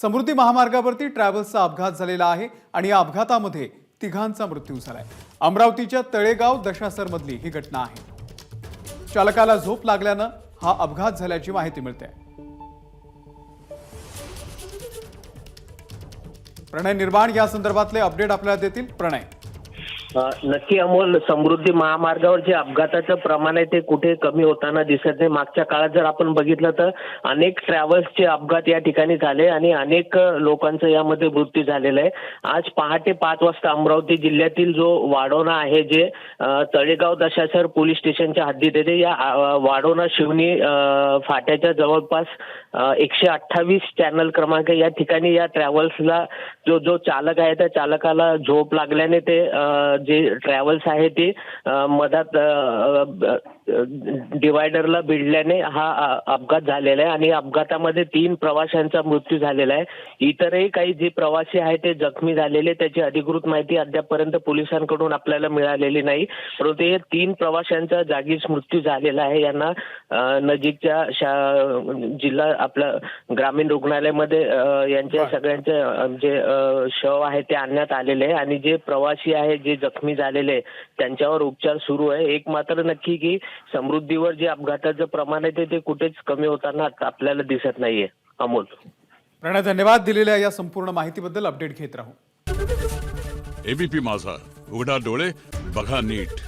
समृद्धी महामार्गावरती ट्रॅव्हल्सचा अपघात झालेला आहे आणि या अपघातामध्ये तिघांचा मृत्यू झालाय। अमरावतीच्या तळेगाव दशासर मधली ही घटना आहे। चालकाला झोप लागल्यानं हा अपघात झाल्याची माहिती मिळते। प्रणय निर्माण या संदर्भातले अपडेट आपल्याला देतील। प्रणय, नक्की अमोल, समृद्धी महामार्गावर जे अपघाताचं प्रमाण आहे ते कुठे कमी होताना दिसत नाही। मागच्या काळात जर आपण बघितलं तर अनेक ट्रॅव्हल्सचे अपघात या ठिकाणी झाले आणि अनेक लोकांचा यामध्ये मृत्यू झालेला आहे। आज पहाटे 5 वाजता अमरावती जिल्ह्यातील जो वाढोणा आहे, जे तळेगाव दशासर पोलीस स्टेशनच्या हद्दीत येते, या वाढोणा शिवनी फाट्याच्या जवळपास 128 चॅनल क्रमांक या ठिकाणी या ट्रॅव्हल्सला जो चालक आहे त्या चालकाला झोप लागल्याने ते जे ट्रॅव्हल्स आहे ते मधात डिवायडरला भिडल्याने हा अपघात झालेला आहे आणि अपघातामध्ये 3 प्रवाशांचा मृत्यू झालेला आहे। इतरही काही जे प्रवासी आहेत ते जखमी झालेले, त्याची अधिकृत माहिती अद्यापपर्यंत पोलिसांकडून आपल्याला मिळालेली नाही, परंतु हे 3 प्रवाशांचा जागीच मृत्यू झालेला आहे। यांना नजीकच्या जिल्हा आपला ग्रामीण रुग्णालयामध्ये यांच्या सगळ्यांचे जे शव आहे ते आणण्यात आलेले आहे आणि जे प्रवासी आहे जे जखमी झालेले त्यांच्यावर उपचार सुरू आहे। एक मात्र नक्की की समृद्धीवर जे अपघाताचं प्रमाण आहे ते कुठेच कमी होताना आपल्याला दिसत नाहीये। अमोल, प्रणय, धन्यवाद दिलेल्या या संपूर्ण माहितीबद्दल। अपडेट घेत राहू। एबीपी माझा, उघडा डोळे बघा नीट।